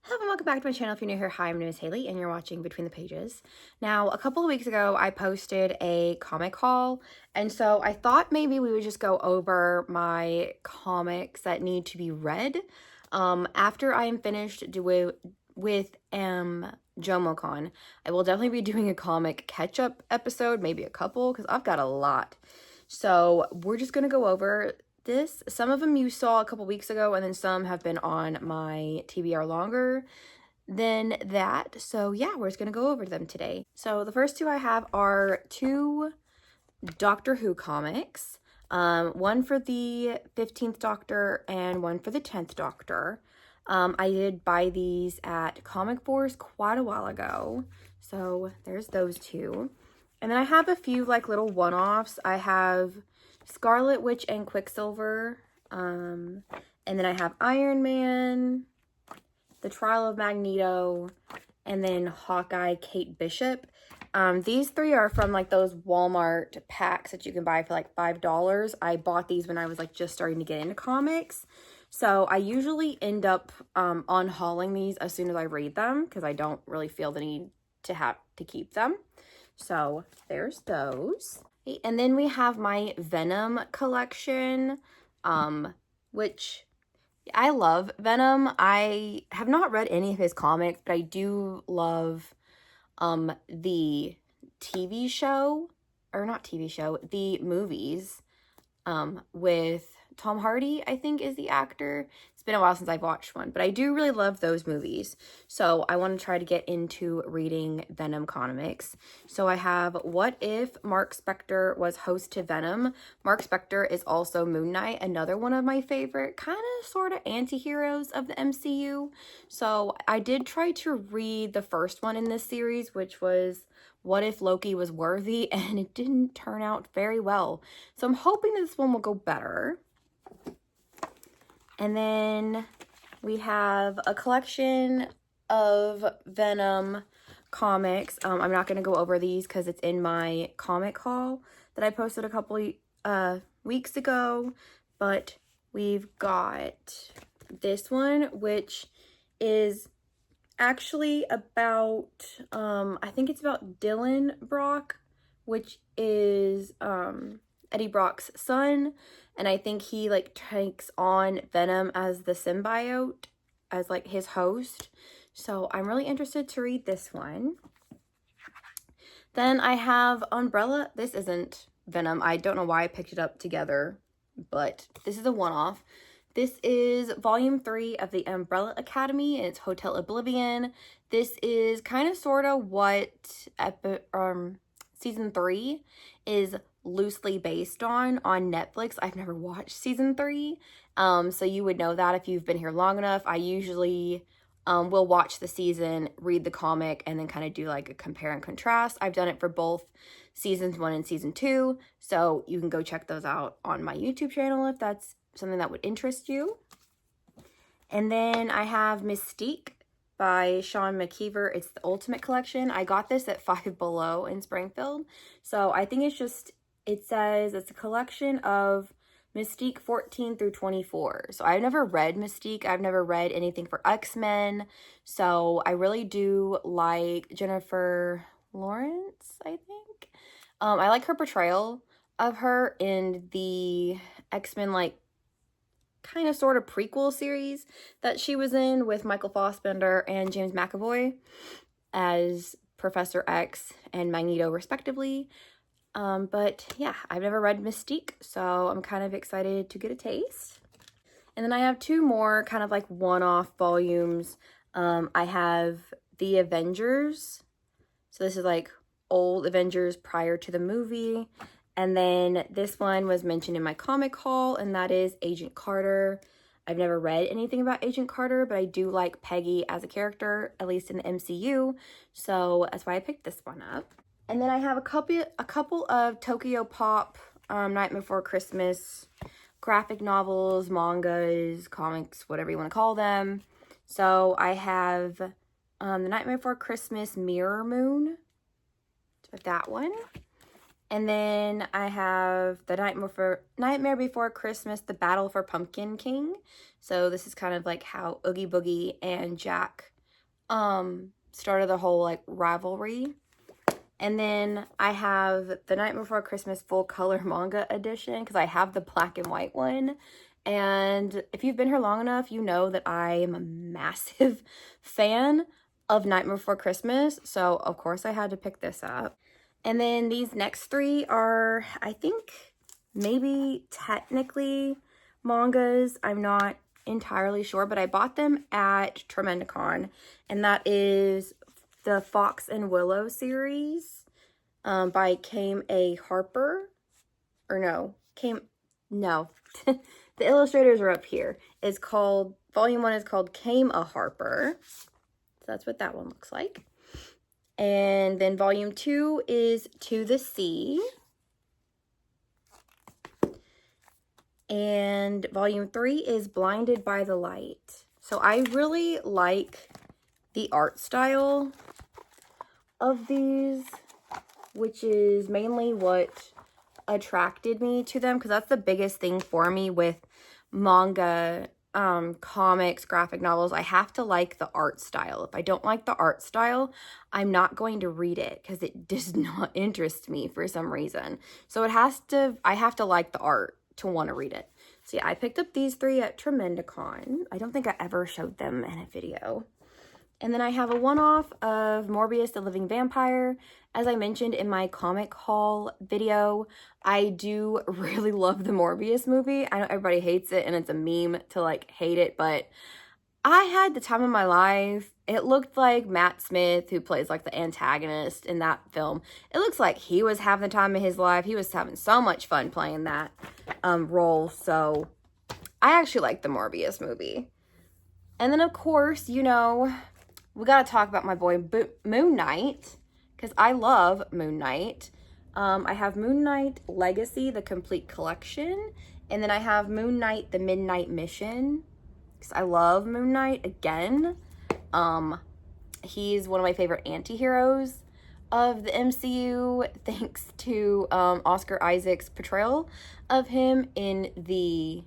Hello and welcome back to my channel. If you're new here, hi, my name is Haley and you're watching Between the Pages. Now, a couple of weeks ago, I posted a comic haul, and so I thought maybe we would just go over my comics that need to be read. After I am finished with JomoCon, I will definitely be doing a comic catch-up episode, maybe a couple, because I've got a lot. So we're just going to go over this. Some of them you saw a couple weeks ago, and then some have been on my TBR longer than that. So yeah, we're just gonna go over them today. So the first two I have are two Doctor Who comics. One for the 15th Doctor and one for the 10th Doctor. I did buy these at Comic Force quite a while ago. So there's those two. And then I have a few like little one-offs. I have Scarlet Witch and Quicksilver. And then I have Iron Man, The Trial of Magneto, and then Hawkeye, Kate Bishop. These three are from like those Walmart packs that you can buy for like $5. I bought these when I was like just starting to get into comics. So I usually end up unhauling these as soon as I read them because I don't really feel the need to have to keep them. So there's those. And then we have my Venom collection, which I love Venom. I have not read any of his comics, but I do love the TV show, or not TV show, the movies with Tom Hardy, I think is the actor. It's been a while since I've watched one, but I do really love those movies. So I want to try to get into reading Venom comics. So I have What If Mark Spector Was Host to Venom. Mark Spector is also Moon Knight, another one of my favorite kind of sort of anti-heroes of the MCU. So I did try to read the first one in this series, which was What If Loki Was Worthy, and it didn't turn out very well. So I'm hoping this one will go better. And then we have a collection of Venom comics. I'm not going to go over these because it's in my comic haul that I posted a couple weeks ago. But we've got this one, which is actually about, I think it's about Dylan Brock, which is Eddie Brock's son, and I think he like takes on Venom as the symbiote, as like his host. So I'm really interested to read this one. Then I have Umbrella. This isn't Venom. I don't know why I picked it up together, but this is a one-off. This is volume 3 of the Umbrella Academy, and it's Hotel Oblivion. This is kind of sort of what season 3 is loosely based on Netflix. I've never watched season 3, so you would know that if you've been here long enough. I usually will watch the season, read the comic, and then kind of do like a compare and contrast. I've done it for both seasons 1 and season 2, so you can go check those out on my YouTube channel if that's something that would interest you. And then I have Mystique by Sean McKeever. It's the Ultimate Collection. I got this at Five Below in Springfield. So I think it's just, it says it's a collection of Mystique 14 through 24. So I've never read Mystique. I've never read anything for X-Men. So I really do like Jennifer Lawrence, I think. I like her portrayal of her in the X-Men like kind of sort of prequel series that she was in with Michael Fassbender and James McAvoy as Professor X and Magneto respectively. But yeah, I've never read Mystique, so I'm kind of excited to get a taste. And then I have two more kind of like one-off volumes. I have The Avengers. So this is like old Avengers prior to the movie. And then this one was mentioned in my comic haul, and that is Agent Carter. I've never read anything about Agent Carter, but I do like Peggy as a character, at least in the MCU. So that's why I picked this one up. And then I have a couple of Tokyo Pop, Night Before Christmas graphic novels, mangas, comics, whatever you want to call them. So I have The Night Before Christmas Mirror Moon, so that one. And then I have The Nightmare Before Christmas, The Battle for Pumpkin King. So this is kind of like how Oogie Boogie and Jack started the whole like rivalry. And then I have The Night Before Christmas full color manga edition because I have the black and white one. And if you've been here long enough, you know that I am a massive fan of Nightmare Before Christmas. So of course I had to pick this up. And then these next three are, I think, maybe technically mangas. I'm not entirely sure, but I bought them at Tremendicon. And that is the Fox and Willow series by Kame A. Harper. Or no, no. The illustrators are up here. It's called, volume 1 is called Kame A. Harper. So that's what that one looks like. And then volume 2 is To the Sea. And volume 3 is Blinded by the Light. So I really like the art style of these, which is mainly what attracted me to them, because that's the biggest thing for me with manga, comics, graphic novels. I have to like the art style. If I don't like the art style, I'm not going to read it because it does not interest me for some reason. So I have to like the art to want to read it. So yeah, I picked up these three at Tremendicon. I don't think I ever showed them in a video. And then I have a one-off of Morbius the Living Vampire. As I mentioned in my comic haul video, I do really love the Morbius movie. I know everybody hates it and it's a meme to like hate it, but I had the time of my life. It looked like Matt Smith, who plays like the antagonist in that film, it looks like he was having the time of his life. He was having so much fun playing that role. So I actually like the Morbius movie. And then of course, you know, we got to talk about my boy Moon Knight, because I love Moon Knight. I have Moon Knight Legacy, the complete collection. And then I have Moon Knight, the Midnight Mission, because I love Moon Knight again. He's one of my favorite anti-heroes of the MCU, thanks to Oscar Isaac's portrayal of him in the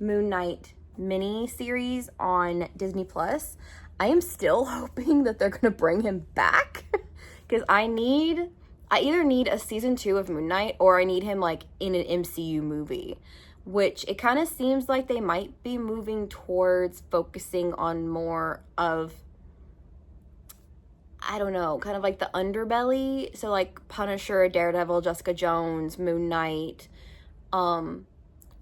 Moon Knight mini series on Disney Plus. I am still hoping that they're gonna bring him back because I either need a season 2 of Moon Knight or I need him like in an MCU movie, which it kind of seems like they might be moving towards focusing on more of, I don't know, kind of like the underbelly. So like Punisher, Daredevil, Jessica Jones, Moon Knight,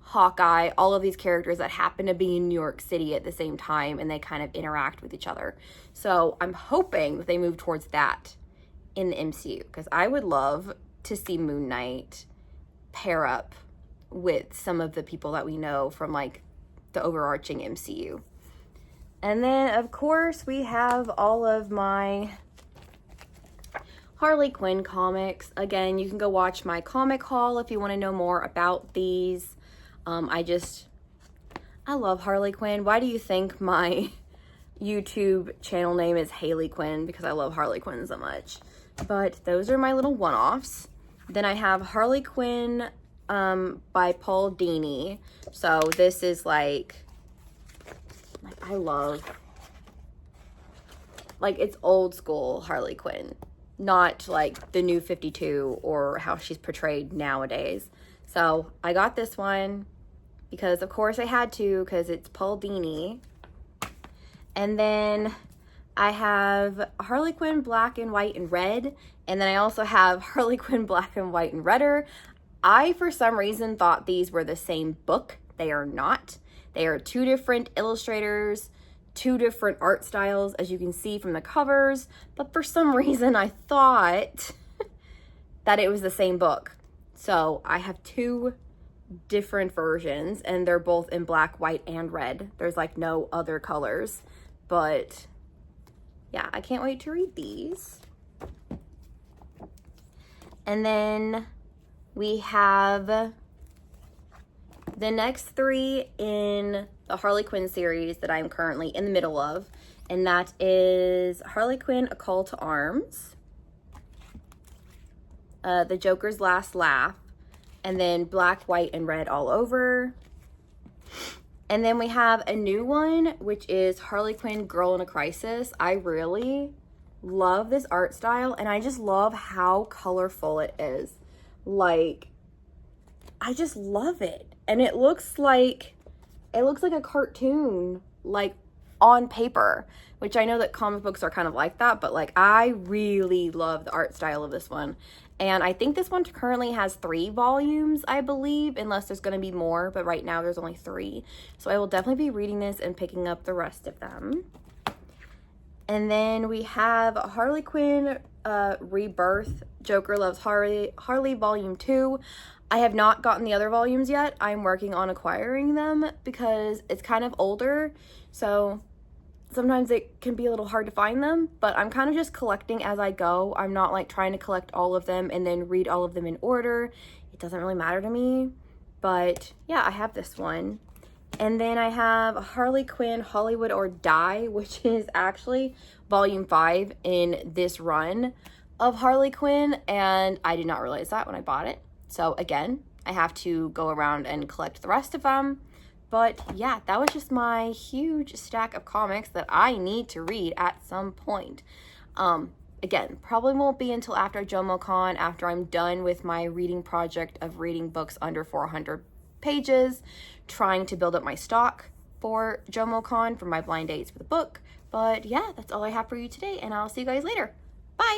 Hawkeye, all of these characters that happen to be in New York City at the same time and they kind of interact with each other. So I'm hoping that they move towards that in the MCU, because I would love to see Moon Knight pair up with some of the people that we know from like the overarching MCU. And then of course we have all of my Harley Quinn comics. Again, you can go watch my comic haul if you want to know more about these. I love Harley Quinn. Why do you think my YouTube channel name is Haley Quinn? Because I love Harley Quinn so much. But those are my little one-offs. Then I have Harley Quinn by Paul Dini. So this is like I love, like, it's old school Harley Quinn, not like the new 52 or how she's portrayed nowadays. So I got this one because of course I had to, because it's Paul Dini. And then I have Harley Quinn Black and White and Red. And then I also have Harley Quinn Black and White and Redder. I, for some reason, thought these were the same book. They are not. They are two different illustrators, two different art styles, as you can see from the covers. But for some reason, I thought that it was the same book. So I have two different versions, and they're both in black, white, and red. There's like no other colors. But yeah, I can't wait to read these. And then we have the next three in the Harley Quinn series that I'm currently in the middle of, and that is Harley Quinn: A Call to Arms, The Joker's Last Laugh, and then black, white, and red all over. And then we have a new one, which is Harley Quinn Girl in a Crisis. I really love this art style, and I just love how colorful it is. Like, I just love it. And it looks like a cartoon, like, on paper, which I know that comic books are kind of like that, but like, I really love the art style of this one. And I think this one currently has 3 volumes, I believe, unless there's going to be more, but right now there's only 3. So I will definitely be reading this and picking up the rest of them. And then we have Harley Quinn Rebirth, Joker Loves Harley Volume 2. I have not gotten the other volumes yet. I'm working on acquiring them because it's kind of older, so sometimes it can be a little hard to find them, but I'm kind of just collecting as I go. I'm not like trying to collect all of them and then read all of them in order. It doesn't really matter to me, but yeah, I have this one. And then I have Harley Quinn Hollywood or Die, which is actually volume 5 in this run of Harley Quinn, and I did not realize that when I bought it. So again, I have to go around and collect the rest of them. But yeah, that was just my huge stack of comics that I need to read at some point. Again, probably won't be until after JomoCon, after I'm done with my reading project of reading books under 400 pages, trying to build up my stock for JomoCon for my blind dates for the book. But yeah, that's all I have for you today, and I'll see you guys later. Bye!